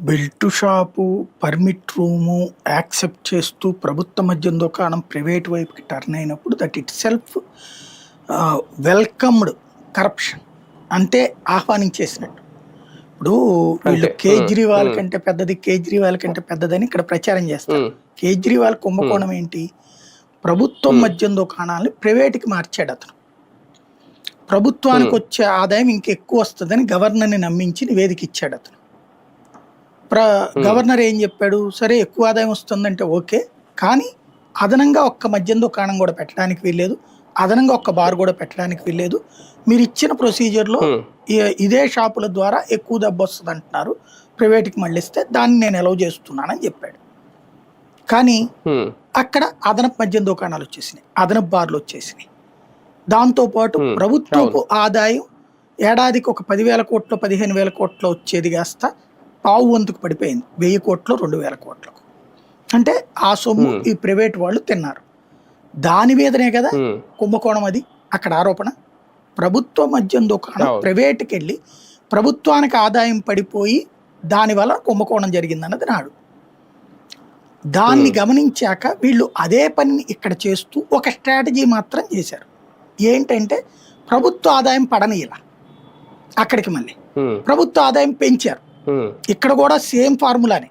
Belt shop, permit room accept చేస్తూ ప్రభుత్వ మద్యం దుకాణం ప్రైవేట్ వైపుకి టర్న్ అయినప్పుడు that it self welcomed corruption. అంటే ఆహ్వానించేసినట్టు. ఇప్పుడు వీళ్ళు కేజ్రీవాల్ కంటే పెద్దది, కేజ్రీవాల్ కంటే పెద్దదని ఇక్కడ ప్రచారం చేస్తారు. కేజ్రీవాల్ కుంభకోణం ఏంటి? ప్రభుత్వం మద్యం దుకాణాలని ప్రైవేట్కి మార్చాడు అతను. ప్రభుత్వానికి వచ్చే ఆదాయం ఇంకెక్కువ వస్తుందని గవర్నర్ని నమ్మించి నివేదిక ఇచ్చాడు అతను. గవర్నర్ ఏం చెప్పాడు? సరే ఎక్కువ ఆదాయం వస్తుందంటే ఓకే, కానీ అదనంగా ఒక్క మద్యం దుకాణం కూడా పెట్టడానికి వీల్లేదు, అదనంగా ఒక్క బార్ కూడా పెట్టడానికి వీల్లేదు. మీరు ఇచ్చిన ప్రొసీజర్లో ఇదే షాపుల ద్వారా ఎక్కువ దెబ్బ వస్తుంది అంటున్నారు, ప్రైవేట్కి మళ్ళిస్తే దాన్ని నేను ఎలవ్ చేస్తున్నానని చెప్పాడు. కానీ అక్కడ అదనపు మద్యం దుకాణాలు వచ్చేసినాయి, అదనపు బార్లు వచ్చేసినాయి. దాంతోపాటు ప్రభుత్వపు ఆదాయం ఏడాదికి ఒక 10,000 కోట్లు 15,000 కోట్లు వచ్చేది కాస్త పావు వంతుకు పడిపోయింది, 1000 కోట్లు 2,000 కోట్లకు. అంటే ఆ సొమ్ము ఈ ప్రైవేట్ వాళ్ళు తిన్నారు. దాని మీదనే కదా కుంభకోణం. అది అక్కడ ఆరోపణ. ప్రభుత్వ మద్యం దుకాణం ప్రైవేట్కి వెళ్ళి ప్రభుత్వానికి ఆదాయం పడిపోయి దానివల్ల కుంభకోణం జరిగిందన్నది నాడు. దాన్ని గమనించాక వీళ్ళు అదే పనిని ఇక్కడ చేస్తూ ఒక స్ట్రాటజీ మాత్రం చేశారు. ఏంటంటే ప్రభుత్వ ఆదాయం పడనీయాల, అక్కడికి మళ్ళీ ప్రభుత్వ ఆదాయం పెంచారు. ఇక్కడ కూడా సేమ్ ఫార్ములానే.